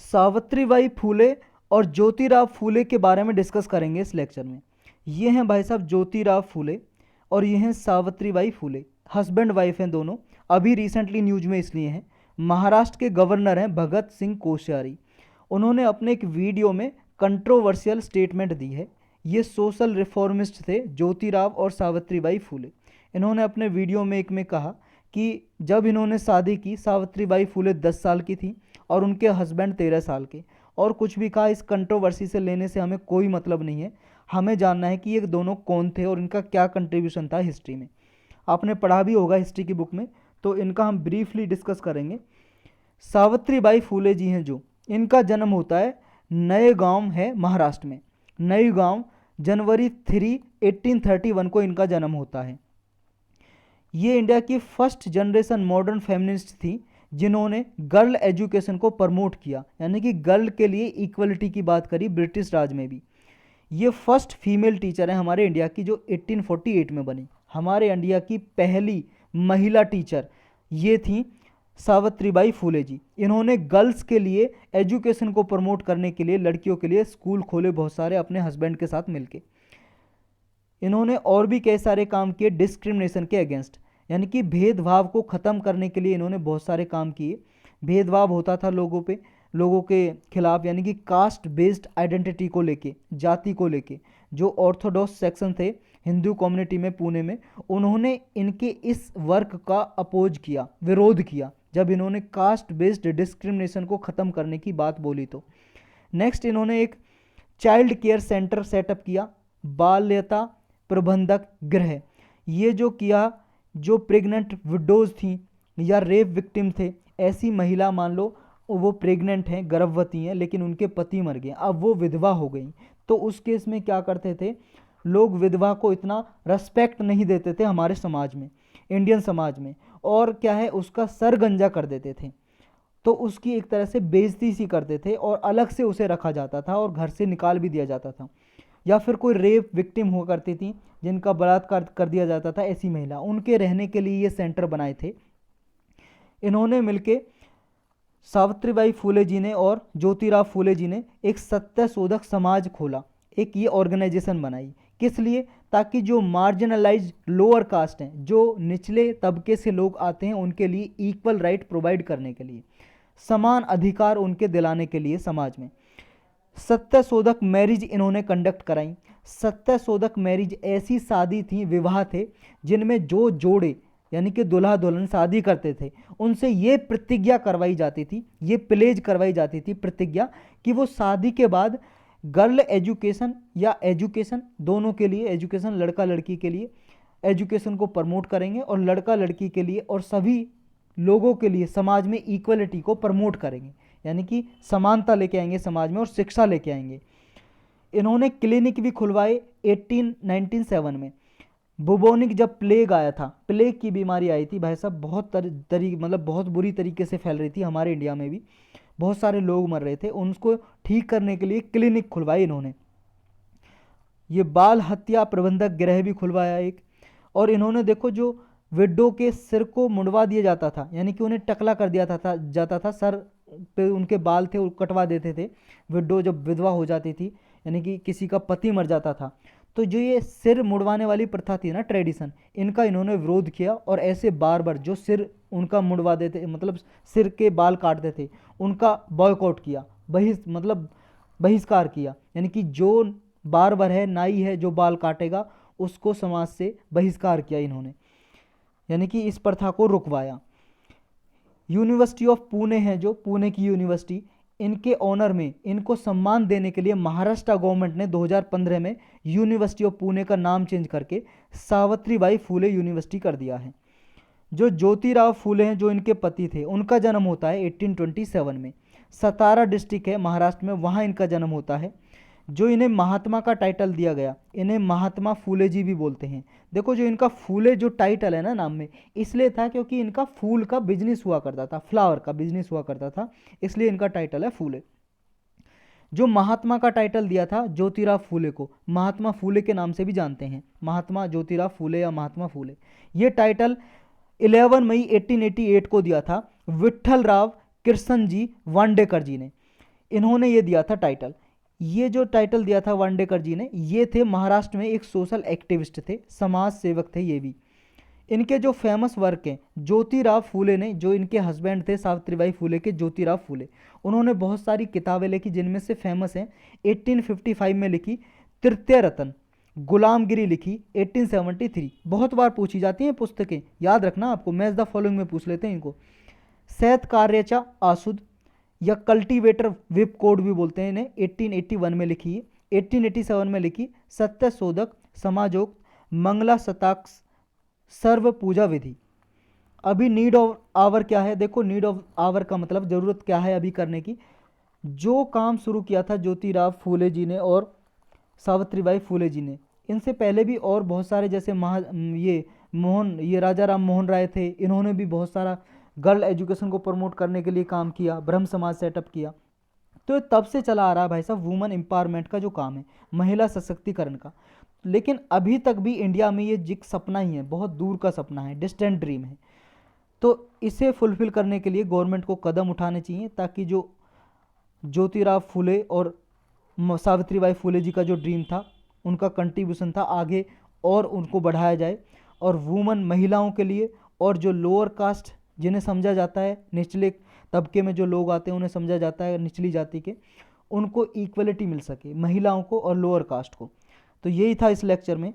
सावित्रीबाई फूले और ज्योतिराव फूले के बारे में डिस्कस करेंगे इस लेक्चर में। ये हैं भाई साहब ज्योतिराव फूले और ये हैं सावित्रीबाई फूले, हस्बैंड वाइफ हैं दोनों। अभी रिसेंटली न्यूज में इसलिए हैं। महाराष्ट्र के गवर्नर हैं भगत सिंह कोश्यारी। उन्होंने अपने एक वीडियो में कंट्रोवर्शियल स्टेटमेंट दी है। ये सोशल रिफॉर्मिस्ट थे ज्योतिराव और सावित्रीबाई फूले। इन्होंने अपने वीडियो में एक में कहा कि जब इन्होंने शादी की, सावित्रीबाई फूले 10 साल की थी और उनके हस्बैंड 13 साल के। और कुछ भी कहा, इस कंट्रोवर्सी से लेने से हमें कोई मतलब नहीं है। हमें जानना है कि ये दोनों कौन थे और इनका क्या कंट्रीब्यूशन था हिस्ट्री में। आपने पढ़ा भी होगा हिस्ट्री की बुक में, तो इनका हम ब्रीफली डिस्कस करेंगे। सावित्रीबाई फूले जी हैं जो, इनका जन्म होता है नए गांव है महाराष्ट्र में। नए गांव जनवरी 3, 1831 को इनका जन्म होता है। ये इंडिया की फर्स्ट जनरेशन मॉडर्न फेमिनिस्ट थी जिन्होंने गर्ल एजुकेशन को प्रमोट किया, यानी कि गर्ल के लिए इक्वलिटी की बात करी ब्रिटिश राज में भी। ये फर्स्ट फीमेल टीचर है हमारे इंडिया की जो 1848 में बनी। हमारे इंडिया की पहली महिला टीचर ये थी सावित्रीबाई फूले जी। इन्होंने गर्ल्स के लिए एजुकेशन को प्रमोट करने के लिए, लड़कियों के लिए स्कूल खोले बहुत सारे अपने हस्बैंड के साथ मिलके। इन्होंने और भी कई सारे काम किए डिस्क्रिमिनेशन के अगेंस्ट, यानी कि भेदभाव को ख़त्म करने के लिए इन्होंने बहुत सारे काम किए। भेदभाव होता था लोगों के खिलाफ, यानी कि कास्ट बेस्ड आइडेंटिटी को लेके, जाति को लेके। जो ऑर्थोडॉक्स सेक्शन थे हिंदू कम्युनिटी में पुणे में, उन्होंने इनके इस वर्क का अपोज किया, विरोध किया जब इन्होंने कास्ट बेस्ड डिस्क्रिमिनेशन को ख़त्म करने की बात बोली तो। नेक्स्ट इन्होंने एक चाइल्ड केयर सेंटर सेटअप किया, बाल्यता प्रबंधक गृह। ये जो किया, जो प्रेग्नेंट विडोज थी या रेप विक्टिम थे, ऐसी महिला मान लो वो प्रेग्नेंट हैं, गर्भवती हैं, लेकिन उनके पति मर गए, अब वो विधवा हो गई, तो उस केस में क्या करते थे लोग, विधवा को इतना रेस्पेक्ट नहीं देते थे हमारे समाज में, इंडियन समाज में, और क्या है उसका सर गंजा कर देते थे। तो उसकी एक तरह से बेइज्जती सी करते थे और अलग से उसे रखा जाता था और घर से निकाल भी दिया जाता था। या फिर कोई रेप विक्टिम हुआ करती थी जिनका बलात्कार कर दिया जाता था, ऐसी महिला, उनके रहने के लिए ये सेंटर बनाए थे। इन्होंने मिलके सावित्रीबाई फूले जी ने और ज्योतिराव फूले जी ने एक सत्य शोधक समाज खोला, एक ये ऑर्गेनाइजेशन बनाई। किस लिए? ताकि जो मार्जिनलाइज लोअर कास्ट हैं, जो निचले तबके से लोग आते हैं, उनके लिए इक्वल राइट प्रोवाइड करने के लिए, समान अधिकार उनके दिलाने के लिए समाज में। सत्य शोधक मैरिज इन्होंने कंडक्ट कराई। सत्य शोधक मैरिज ऐसी शादी थी, विवाह थे, जिनमें जो जोड़े यानी कि दुल्हा दुल्हन शादी करते थे, उनसे ये प्रतिज्ञा करवाई जाती थी, ये प्लेज करवाई जाती थी प्रतिज्ञा, कि वो शादी के बाद गर्ल एजुकेशन या एजुकेशन दोनों के लिए, एजुकेशन लड़का लड़की के लिए एजुकेशन को प्रमोट करेंगे और लड़का लड़की के लिए और सभी लोगों के लिए समाज में इक्वलिटी को प्रमोट करेंगे, यानी कि समानता लेके आएंगे समाज में और शिक्षा लेके आएंगे। इन्होंने क्लिनिक भी खुलवाए 1997 में। बुबोनिक जब प्लेग आया था, प्लेग की बीमारी आई थी भाई साहब, बहुत बुरी तरीके से फैल रही थी हमारे इंडिया में भी, बहुत सारे लोग मर रहे थे, उनको ठीक करने के लिए क्लिनिक खुलवाई इन्होंने। ये बाल हत्या प्रबंधक गृह भी खुलवाया एक। और इन्होंने देखो, जो विडो के सिर को मुंडवा दिया जाता था, यानी कि उन्हें टकला कर दिया जाता था, सर पे उनके बाल थे वो कटवा देते थे विडो जब विधवा हो जाती थी, यानी कि किसी का पति मर जाता था। तो जो ये सिर मुड़वाने वाली प्रथा थी ना, ट्रेडिशन, इनका इन्होंने विरोध किया और ऐसे बार बार जो सिर उनका मुड़वा देते, मतलब सिर के बाल काटते थे, उनका बॉयकॉट किया, बहिष्कार किया, यानी कि जो बार्बर है, नाई है, जो बाल काटेगा उसको समाज से बहिष्कार किया इन्होंने, यानी कि इस प्रथा को रुकवाया। यूनिवर्सिटी ऑफ पुणे है जो, पुणे की यूनिवर्सिटी, इनके ऑनर में इनको सम्मान देने के लिए महाराष्ट्र गवर्नमेंट ने 2015 में यूनिवर्सिटी ऑफ पुणे का नाम चेंज करके सावित्रीबाई फूले यूनिवर्सिटी कर दिया है। जो ज्योतिराव फूले हैं, जो इनके पति थे, उनका जन्म होता है 1827 में। सतारा डिस्ट्रिक्ट है महाराष्ट्र में, वहाँ इनका जन्म होता है। जो इन्हें महात्मा का टाइटल दिया गया, इन्हें महात्मा फूले जी भी बोलते हैं। देखो, जो इनका फूले जो टाइटल है ना नाम में, इसलिए था क्योंकि इनका फूल का बिजनेस हुआ करता था, फ्लावर का बिजनेस हुआ करता था, इसलिए इनका टाइटल है फूले। जो महात्मा का टाइटल दिया था ज्योतिराव फूले को, महात्मा फूले के नाम से भी जानते हैं, महात्मा ज्योतिराव फूले या महात्मा फूले। ये टाइटल 11 मई 1888 को दिया था विठ्ठल राव कृष्ण जी वांडेकर जी ने। इन्होंने ये दिया था टाइटल। ये जो टाइटल दिया था वांडेकर जी ने, ये थे महाराष्ट्र में एक सोशल एक्टिविस्ट थे, समाज सेवक थे ये भी। इनके जो फेमस वर्क हैं, ज्योतिराव फूले ने, जो इनके हस्बैंड थे सावित्रीबाई फूले के, ज्योतिराव फूले, उन्होंने बहुत सारी किताबें लिखी जिनमें से फेमस हैं 1855 में लिखी तृतीय रतन, गुलामगिरी लिखी 1873, बहुत बार पूछी जाती हैं पुस्तकें, याद रखना आपको, मैच द फॉलोइंग में पूछ लेते हैं इनको। सैत कार्यचा आसुद या कल्टीवेटर विप कोड भी बोलते हैं इन्हें, 1881 में लिखी है। 1887 में लिखी सत्य शोधक, समाजोक्त, मंगला शताक्ष, सर्व पूजा विधि। अभी नीड ऑफ आवर क्या है, देखो नीड ऑफ आवर का मतलब जरूरत क्या है अभी करने की। जो काम शुरू किया था ज्योतिराव फूले जी ने और सावित्रीबाई फूले जी ने, इनसे पहले भी और बहुत सारे, जैसे ये राजा राम मोहन राय थे, इन्होंने भी बहुत सारा गर्ल एजुकेशन को प्रमोट करने के लिए काम किया, ब्रह्म समाज सेटअप किया। तो ये तब से चला आ रहा है भाई साहब वुमेन एम्पावरमेंट का जो काम है, महिला सशक्तिकरण का। लेकिन अभी तक भी इंडिया में ये जिक सपना ही है, बहुत दूर का सपना है, डिस्टेंट ड्रीम है। तो इसे फुलफिल करने के लिए गवर्नमेंट को कदम उठाने चाहिए, ताकि जो ज्योतिराव फूले और सावित्रीबाई फूले जी का जो ड्रीम था, उनका कंट्रीब्यूशन था, आगे और उनको बढ़ाया जाए। और वुमन महिलाओं के लिए, और जो लोअर कास्ट जिन्हें समझा जाता है, निचले तबके में जो लोग आते हैं उन्हें समझा जाता है निचली जाति के, उनको इक्वलिटी मिल सके, महिलाओं को और लोअर कास्ट को। तो यही था इस लेक्चर में।